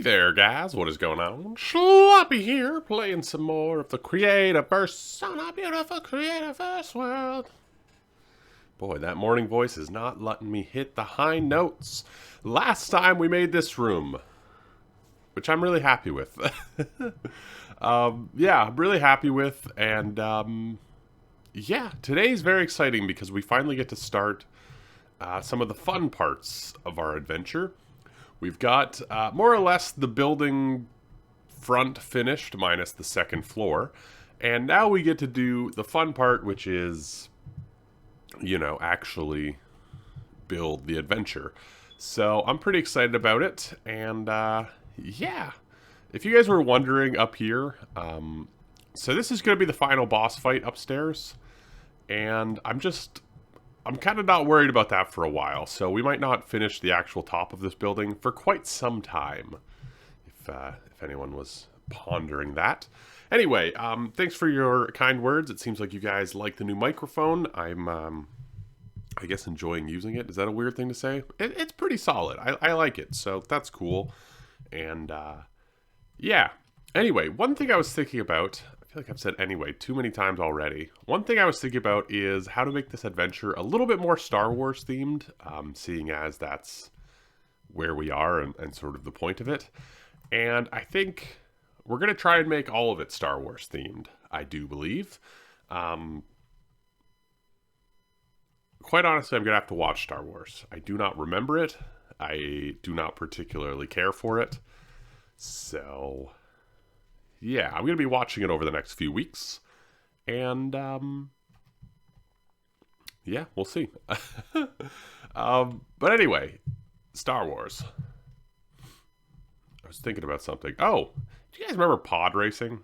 there, guys. What is going on? Sloppy here, playing some more of the Creativerse on a beautiful Creativerse world. Boy, that morning voice is not letting me hit the high notes. Last time we made this room, which I'm really happy with. Yeah, I'm really happy with, and yeah, today's very exciting because we finally get to start some of the fun parts of our adventure. We've got more or less the building front finished, minus the second floor. And now we get to do the fun part, which is, you know, actually build the adventure. So I'm pretty excited about it. And yeah, if you guys were wondering up here, so this is going to be the final boss fight upstairs. And I'm kind of not worried about that for a while, so we might not finish the actual top of this building for quite some time, if anyone was pondering that. Anyway, thanks for your kind words. It seems like you guys like the new microphone. I'm, I guess, enjoying using it. Is that a weird thing to say? It's pretty solid. I like it, so that's cool. And, yeah. Anyway, one thing I was thinking about... I feel like I've said anyway too many times already. One thing I was thinking about is how to make this adventure a little bit more Star Wars themed, seeing as that's where we are and sort of the point of it. And I think we're going to try and make all of it Star Wars themed, I do believe. Quite honestly, I'm going to have to watch Star Wars. I do not remember it. I do not particularly care for it. So... yeah, I'm going to be watching it over the next few weeks. And, yeah, we'll see. But anyway, Star Wars. I was thinking about something. Oh, do you guys remember pod racing?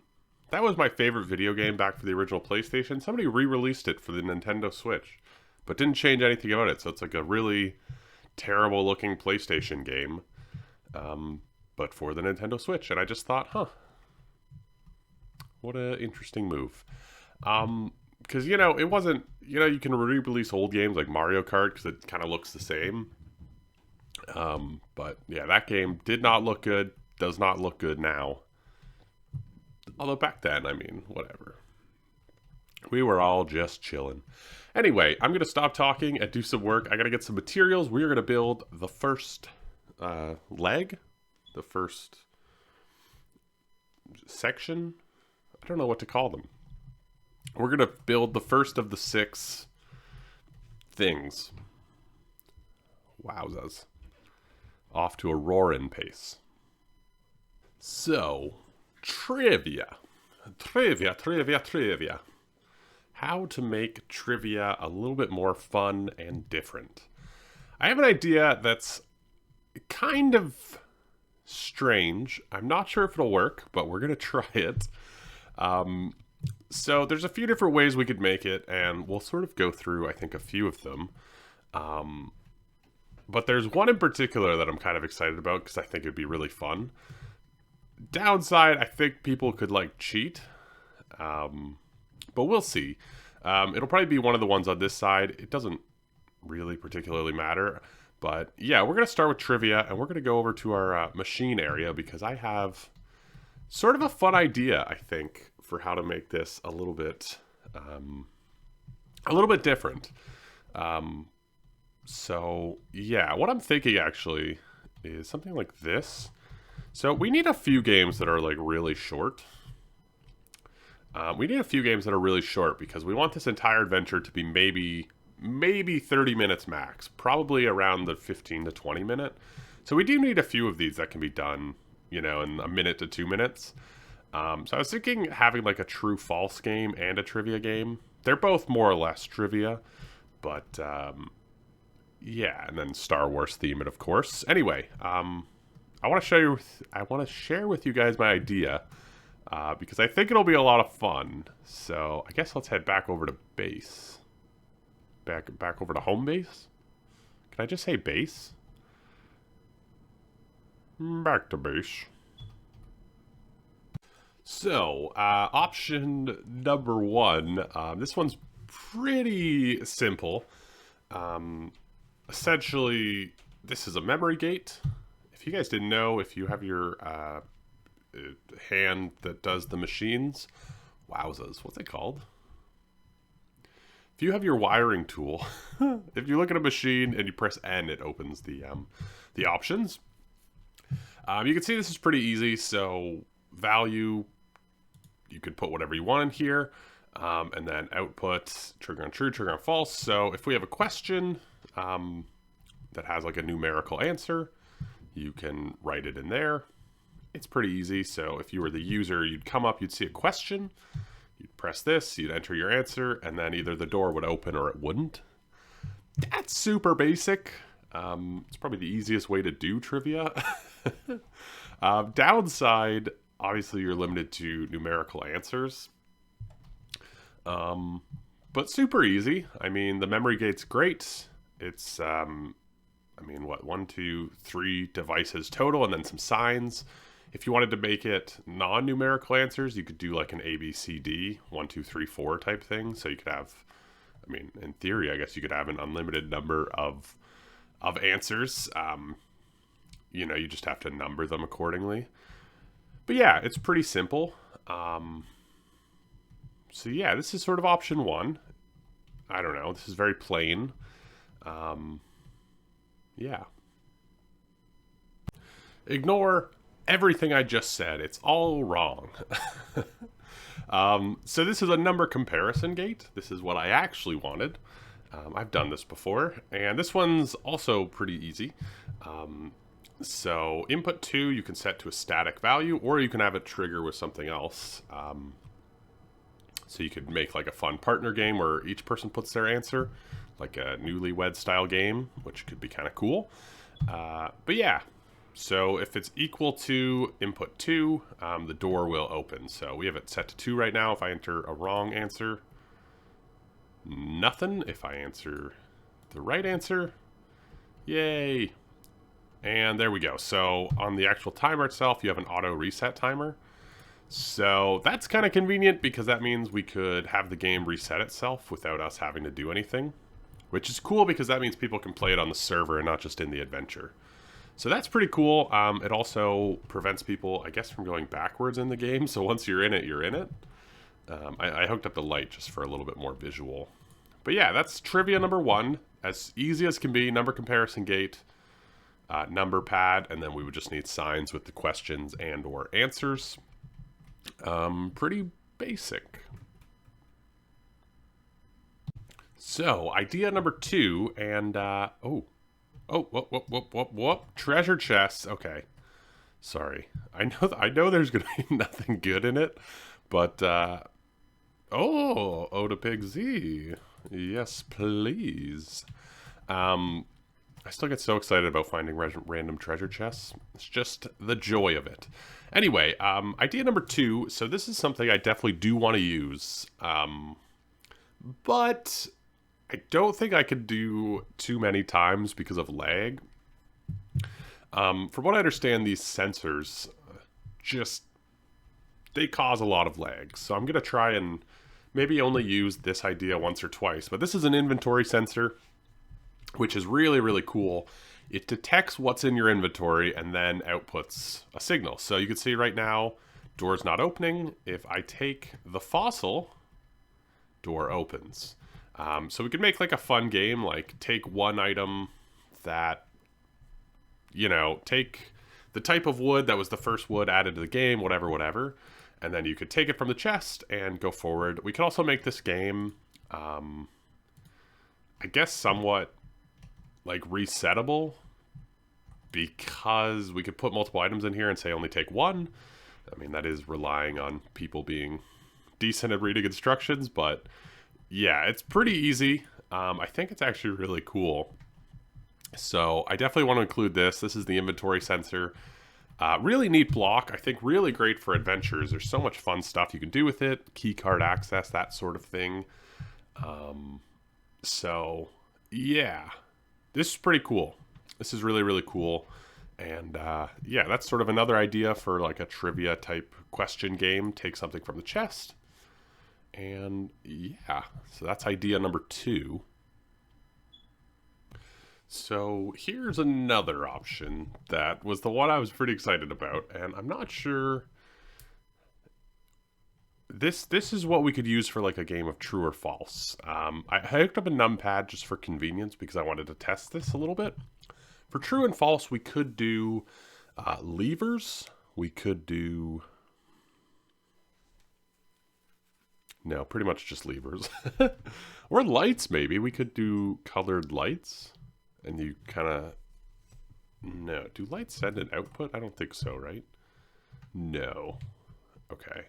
That was my favorite video game back for the original PlayStation. Somebody re-released it for the Nintendo Switch, but didn't change anything about it. So it's like a really terrible looking PlayStation game, but for the Nintendo Switch. And I just thought, huh. What an interesting move. Because, you know, it wasn't... you know, you can re-release old games like Mario Kart because it kind of looks the same. But, yeah, that game did not look good. Does not look good now. Although back then, I mean, whatever. We were all just chilling. Anyway, I'm going to stop talking and do some work. I got to get some materials. We are going to build the first leg. The first section. I don't know what to call them. We're going to build the first of the 6 things. Wowzas. Off to a roaring pace. So, trivia. Trivia. How to make trivia a little bit more fun and different. I have an idea that's kind of strange. I'm not sure if it'll work, but we're going to try it. So there's a few different ways we could make it, and we'll sort of go through, I think, a few of them. But there's one in particular that I'm kind of excited about because I think it'd be really fun. Downside, I think people could, like, cheat. But we'll see. It'll probably be one of the ones on this side. It doesn't really particularly matter. But, yeah, we're going to start with trivia, and we're going to go over to our machine area because I have... sort of a fun idea, I think, for how to make this a little bit different. So, yeah, what I'm thinking, actually, is something like this. So, we need a few games that are, like, really short. We need a few games that are really short because we want this entire adventure to be maybe 30 minutes max. Probably around the 15 to 20 minute. So, we do need a few of these that can be done, you know, in a minute to 2 minutes. So I was thinking having like a true false game and a trivia game. They're both more or less trivia, but yeah, and then Star Wars theme it, of course. Anyway, I want to share with you guys my idea because I think it'll be a lot of fun. So I guess let's head back over to base. Back over to home base. Can I just say base? Back to base. So, option number 1. This one's pretty simple. Essentially, this is a memory gate. If if you guys didn't know, if you have your hand that does the machines, wowzers, what's it called? If you have your wiring tool, if you look at a machine and you press N, it opens the options. You can see this is pretty easy. So value, you could put whatever you want in here. And then output, trigger on true, trigger on false. So if we have a question that has like a numerical answer, you can write it in there. It's pretty easy. So if you were the user, you'd come up, you'd see a question, you'd press this, you'd enter your answer, and then either the door would open or it wouldn't. That's super basic. It's probably the easiest way to do trivia. Downside, obviously you're limited to numerical answers. But super easy. I mean, the memory gate's great. It's, I mean, what, 1, 2, 3 devices total, and then some signs. If you wanted to make it non-numerical answers, you could do like an A, B, C, D, 1, 2, 3, 4 type thing. So you could have, I mean, in theory, I guess you could have an unlimited number of answers. You know, you just have to number them accordingly. But yeah, it's pretty simple. So yeah, this is sort of option 1. I don't know. This is very plain. Yeah. Ignore everything I just said. It's all wrong. So this is a number comparison gate. This is what I actually wanted. I've done this before, and this one's also pretty easy. So input 2, you can set to a static value, or you can have it trigger with something else. So you could make like a fun partner game where each person puts their answer, like a newlywed style game, which could be kind of cool. But yeah, so if it's equal to input 2, the door will open. So we have it set to 2 right now. If I enter a wrong answer, nothing. If I answer the right answer, yay. And there we go. So on the actual timer itself, you have an auto reset timer. So that's kind of convenient because that means we could have the game reset itself without us having to do anything, which is cool because that means people can play it on the server and not just in the adventure. So that's pretty cool. It also prevents people, I guess, from going backwards in the game. So once you're in it, you're in it. I hooked up the light just for a little bit more visual. But yeah, that's trivia number 1. As easy as can be, number comparison gate, number pad, and then we would just need signs with the questions and or answers. Pretty basic. So, idea number 2, and, whoop, treasure chests. Okay. Sorry. I know there's gonna be nothing good in it, but, Oda Pig Z. Yes, please. I still get so excited about finding random treasure chests. It's just the joy of it. Anyway, idea number 2. So this is something I definitely do want to use. But I don't think I could do too many times because of lag. From what I understand, these sensors they cause a lot of lag. So I'm going to try and maybe only use this idea once or twice. But this is an inventory sensor, which is really, really cool. It detects what's in your inventory and then outputs a signal. So you can see right now, door's not opening. If I take the fossil, door opens. So we could make like a fun game, like take one item that, you know, take the type of wood that was the first wood added to the game, whatever. And then you could take it from the chest and go forward. We could also make this game, I guess, somewhat like resettable, because we could put multiple items in here and say only take one. I mean, that is relying on people being decent at reading instructions, but yeah, it's pretty easy. I think it's actually really cool. So I definitely want to include this. This is the inventory sensor. Really neat block. I think really great for adventures. There's so much fun stuff you can do with it. Key card access, that sort of thing. So yeah, this is pretty cool. This is really, really cool. And yeah, that's sort of another idea for like a trivia type question game. Take something from the chest. And yeah, so that's idea number 2. So here's another option that was the one I was pretty excited about, and I'm not sure. This is what we could use for like a game of true or false. I hooked up a numpad just for convenience because I wanted to test this a little bit. For true and false, we could do levers. We could do no, pretty much just levers, or lights. Maybe we could do colored lights, and you kind of no. Do lights send an output? I don't think so, right? No. Okay.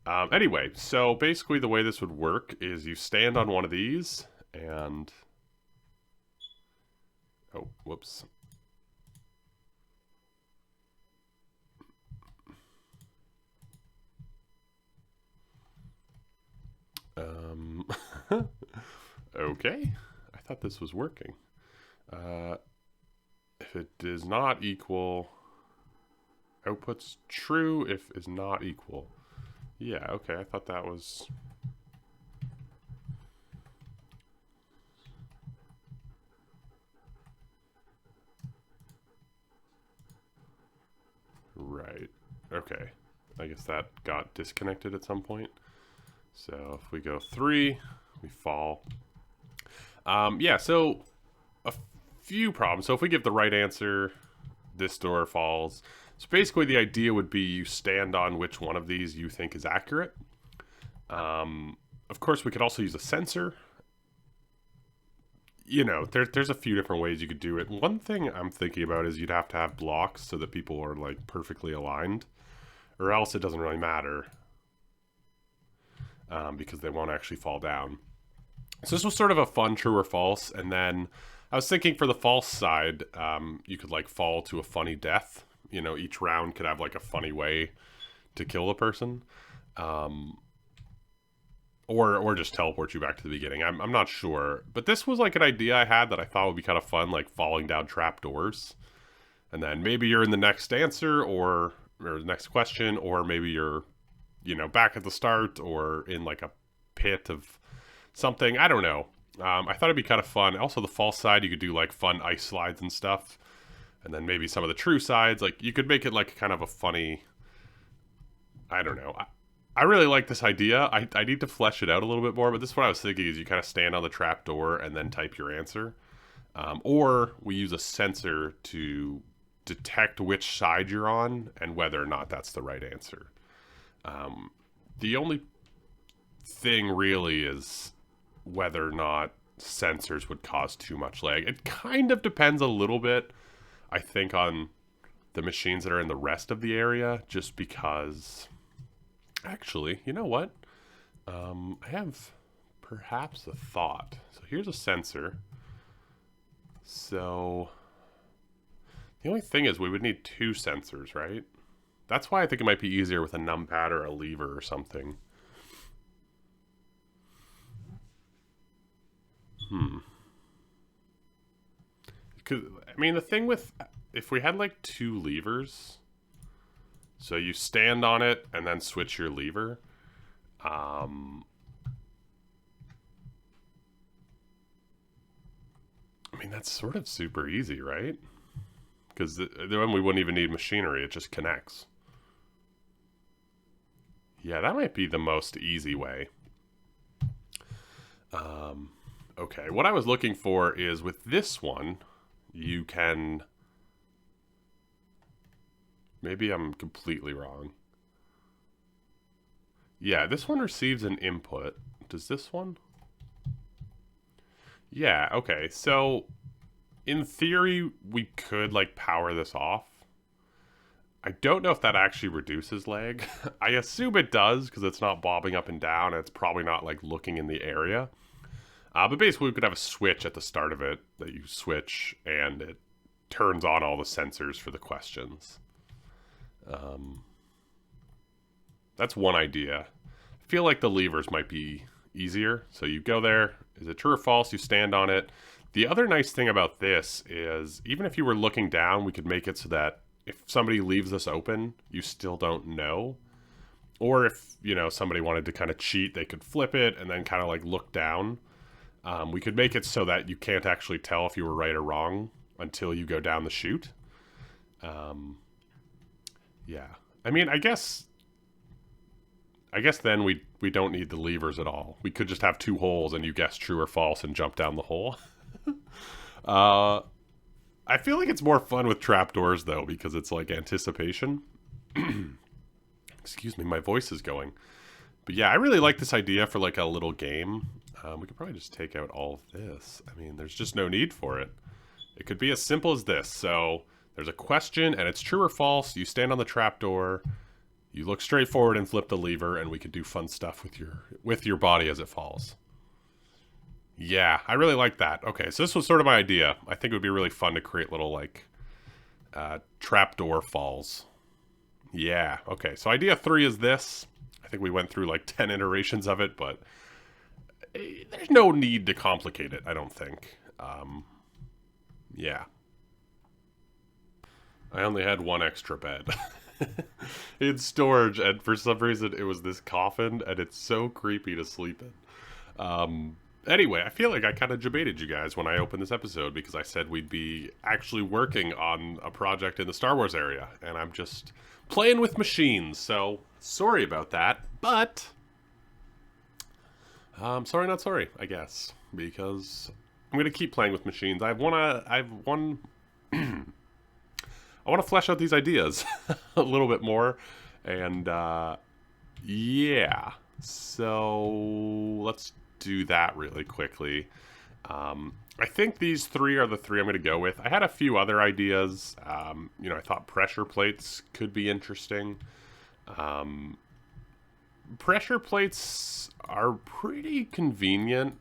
Anyway, so basically the way this would work is you stand on one of these and... Oh, whoops. Okay. I thought this was working. If it does not equal... Output's true if is not equal. Yeah, okay, I thought that was... Right. Okay. I guess that got disconnected at some point. So if we go 3, we fall. Yeah, so a few problems. So if we give the right answer, this door falls. So basically the idea would be you stand on which one of these you think is accurate. Of course, we could also use a sensor. You know, there's a few different ways you could do it. One thing I'm thinking about is you'd have to have blocks so that people are like perfectly aligned, or else it doesn't really matter because they won't actually fall down. So this was sort of a fun true or false, and then I was thinking for the false side, you could like fall to a funny death. You know, each round could have like a funny way to kill the person. Or just teleport you back to the beginning. I'm not sure. But this was like an idea I had that I thought would be kind of fun, like falling down trapdoors. And then maybe you're in the next answer or the next question, or maybe you're, you know, back at the start or in like a pit of something. I don't know. I thought it'd be kind of fun. Also, the false side, you could do like fun ice slides and stuff. And then maybe some of the true sides, like you could make it like kind of a funny, I don't know. I really like this idea. I need to flesh it out a little bit more, but this is what I was thinking is you kind of stand on the trap door and then type your answer. Or we use a sensor to detect which side you're on and whether or not that's the right answer. The only thing really is whether or not sensors would cause too much lag. It kind of depends a little bit, I think, on the machines that are in the rest of the area, just because... Actually, you know what? I have perhaps a thought. So here's a sensor. So the only thing is we would need 2 sensors, right? That's why I think it might be easier with a numpad or a lever or something. Because, I mean, the thing with... If we had, like, 2 levers... So you stand on it and then switch your lever. I mean, that's sort of super easy, right? Because then we wouldn't even need machinery. It just connects. Yeah, that might be the most easy way. Okay, what I was looking for is with this one, you can... Maybe I'm completely wrong. Yeah, this one receives an input. Does this one? Yeah, okay. So, in theory, we could, like, power this off. I don't know if that actually reduces lag. I assume it does, because it's not bobbing up and down, and it's probably not, like, looking in the area. But basically, we could have a switch at the start of it that you switch, and it turns on all the sensors for the questions. That's one idea. I feel like the levers might be easier. So you go there. Is it true or false? You stand on it. The other nice thing about this is even if you were looking down, we could make it so that if somebody leaves this open, you still don't know. Or if, you know, somebody wanted to kind of cheat, they could flip it and then kind of like look down. We could make it so that you can't actually tell if you were right or wrong until you go down the chute. Yeah. I mean, I guess then we don't need the levers at all. We could just have two holes and you guess true or false and jump down the hole. I feel like it's more fun with trapdoors though, because it's like anticipation. Excuse me, my voice is going. But yeah, I really like this idea for like a little game. We could probably just take out all of this. I mean, there's just no need for it. It could be as simple as this. So there's a question and it's true or false. You stand on the trapdoor, you look straight forward and flip the lever, and we could do fun stuff with your body as it falls. Yeah, I really like that. Okay, so this was sort of my idea. I think it would be really fun to create little like trapdoor falls. Yeah, okay. So idea 3 is this. I think we went through like 10 iterations of it, but there's no need to complicate it, I don't think. Yeah. I only had one extra bed in storage, and for some reason it was this coffin, and it's so creepy to sleep in. Anyway, I feel like I kind of debated you guys when I opened this episode because I said we'd be actually working on a project in the Star Wars area, and I'm just playing with machines, so sorry about that, but sorry not sorry, I guess, because I'm going to keep playing with machines. I want to flesh out these ideas a little bit more, and yeah, so let's do that really quickly. I think these 3 are the 3 I'm going to go with. I had a few other ideas. I thought pressure plates could be interesting. Pressure plates are pretty convenient.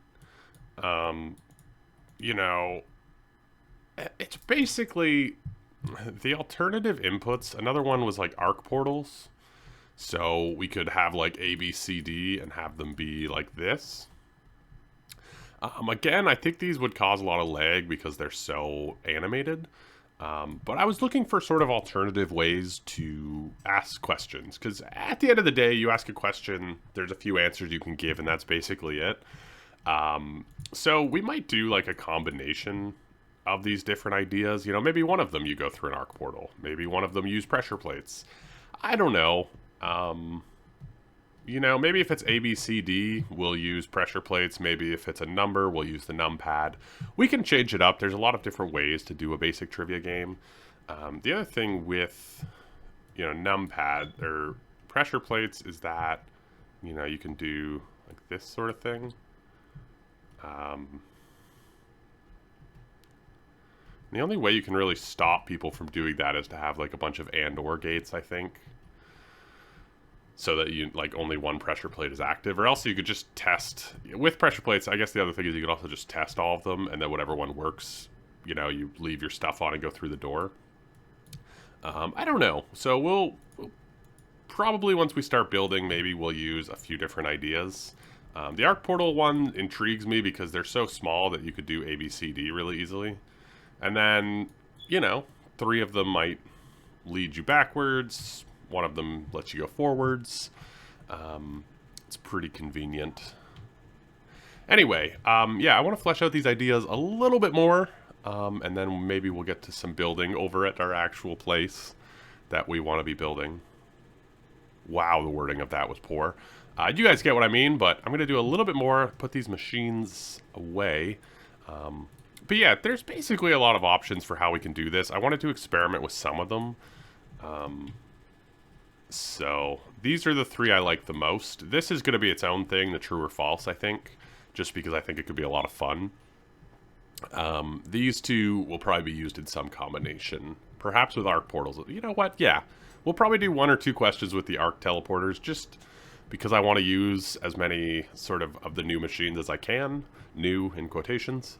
It's basically the alternative inputs. Another one was like arc portals. So we could have like A, B, C, D and have them be like this. Again, I think these would cause a lot of lag because they're so animated. But I was looking for sort of alternative ways to ask questions. Because at the end of the day, you ask a question, there's a few answers you can give, and that's basically it. So we might do like a combination of these different ideas. Maybe one of them you go through an arc portal. Maybe one of them use pressure plates. I don't know. Maybe if it's A, B, C, D, we'll use pressure plates. Maybe if it's a number, we'll use the numpad. We can change it up. There's a lot of different ways to do a basic trivia game. The other thing with, numpad or pressure plates is that, you can do like this sort of thing. The only way you can really stop people from doing that is to have like a bunch of and/or gates, I think. So that you like only one pressure plate is active, or else you could just test with pressure plates. I guess the other thing is you could also just test all of them, and then whatever one works, you leave your stuff on and go through the door. I don't know. So we'll probably, once we start building, maybe we'll use a few different ideas. The arc portal one intrigues me because they're so small that you could do A, B, C, D really easily. And then, 3 of them might lead you backwards. One of them lets you go forwards. It's pretty convenient. Anyway, yeah, I want to flesh out these ideas a little bit more. And then maybe we'll get to some building over at our actual place that we want to be building. Wow, the wording of that was poor. You guys get what I mean, but I'm going to do a little bit more, put these machines away. But yeah, there's basically a lot of options for how we can do this. I wanted to experiment with some of them. So these are the 3 I like the most. This is going to be its own thing, the true or false, I think, just because I think it could be a lot of fun. These 2 will probably be used in some combination, perhaps with arc portals. You know what? Yeah, we'll probably do 1 or 2 questions with the arc teleporters, just because I want to use as many sort of the new machines as I can, new in quotations.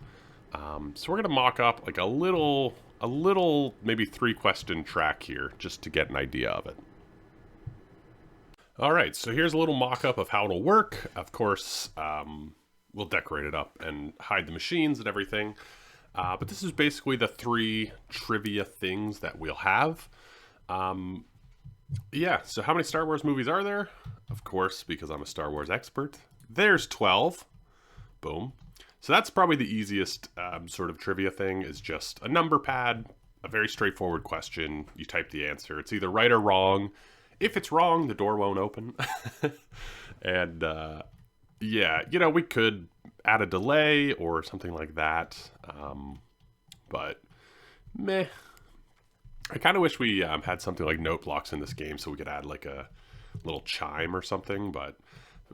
So we're going to mock up like a little maybe 3 question track here, just to get an idea of it. All right, so here's a little mock-up of how it'll work. Of course, we'll decorate it up and hide the machines and everything. But this is basically the 3 trivia things that we'll have. Yeah, so how many Star Wars movies are there? Of course, because I'm a Star Wars expert. There's 12. Boom. So that's probably the easiest sort of trivia thing, is just a number pad, a very straightforward question. You type the answer. It's either right or wrong. If it's wrong, the door won't open. And yeah, you know, we could add a delay or something like that. But meh. I kind of wish we had something like note blocks in this game so we could add like a little chime or something, but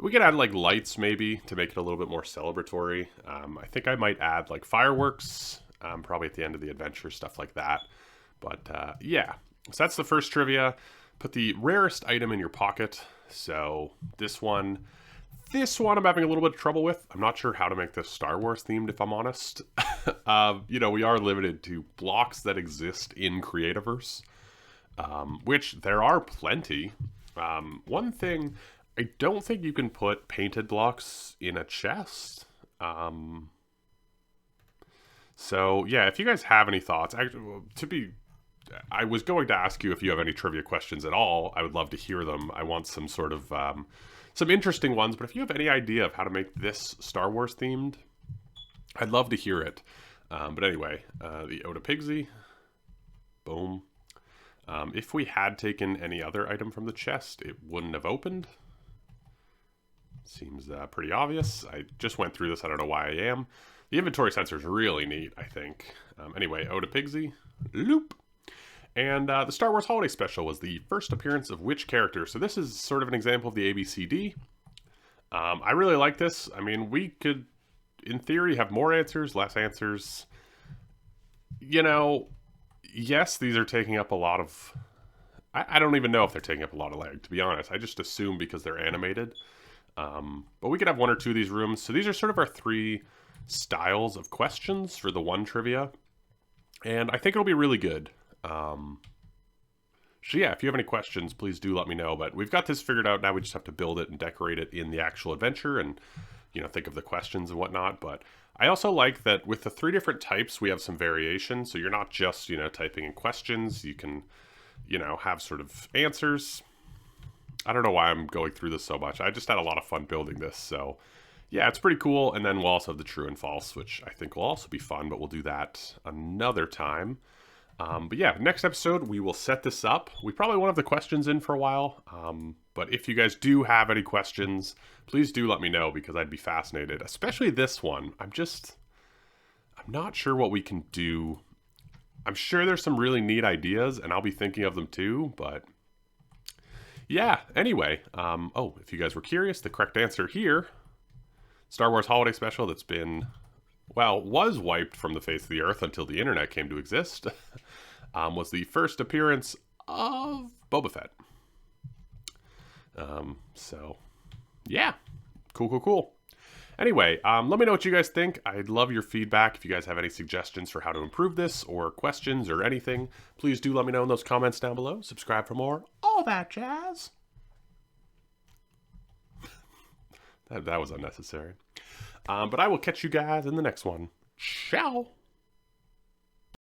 we could add like lights maybe to make it a little bit more celebratory. I think I might add like fireworks, probably at the end of the adventure, stuff like that. But yeah, so that's the first trivia. Put the rarest item in your pocket. So this one I'm having a little bit of trouble with. I'm not sure how to make this Star Wars themed, if I'm honest. You know, we are limited to blocks that exist in Creativerse, which there are plenty. One thing, I don't think you can put painted blocks in a chest. So yeah, if you guys have any thoughts, I was going to ask you if you have any trivia questions at all. I would love to hear them. I want some sort of some interesting ones, but if you have any idea of how to make this Star Wars themed, I'd love to hear it. But anyway, the Oda Pigsy, boom. If we had taken any other item from the chest, it wouldn't have opened. Seems pretty obvious. I just went through this. I don't know why I am. The inventory sensor is really neat, I think. Anyway, Oda Pigsy, loop. And the Star Wars Holiday Special was the first appearance of which character? So this is sort of an example of the ABCD. I really like this. I mean, we could, in theory, have more answers, less answers. You know, yes, these are taking up a lot of... I don't even know if they're taking up a lot of lag, to be honest. I just assume because they're animated. But we could have one or two of these rooms. So these are sort of our three styles of questions for the one trivia. And I think it'll be really good. So yeah, if you have any questions, please do let me know. But we've got this figured out now. We just have to build it and decorate it in the actual adventure and, you know, think of the questions and whatnot. But I also like that with the three different types, we have some variation. So you're not just, you know, typing in questions. You can, you know, have sort of answers. I don't know why I'm going through this so much. I just had a lot of fun building this. So yeah, it's pretty cool. And then we'll also have the true and false, which I think will also be fun, but we'll do that another time. But yeah, next episode, we will set this up. We probably won't have the questions in for a while. But if you guys do have any questions, please do let me know, because I'd be fascinated, especially this one. I'm not sure what we can do. I'm sure there's some really neat ideas, and I'll be thinking of them too, but yeah, anyway. Oh, if you guys were curious, the correct answer here, Star Wars Holiday Special that's been... well, was wiped from the face of the earth until the internet came to exist, was the first appearance of Boba Fett. So, yeah. Cool. Anyway, let me know what you guys think. I'd love your feedback. If you guys have any suggestions for how to improve this, or questions, or anything, please do let me know in those comments down below. Subscribe for more. All that jazz. that was unnecessary. But I will catch you guys in the next one. Ciao.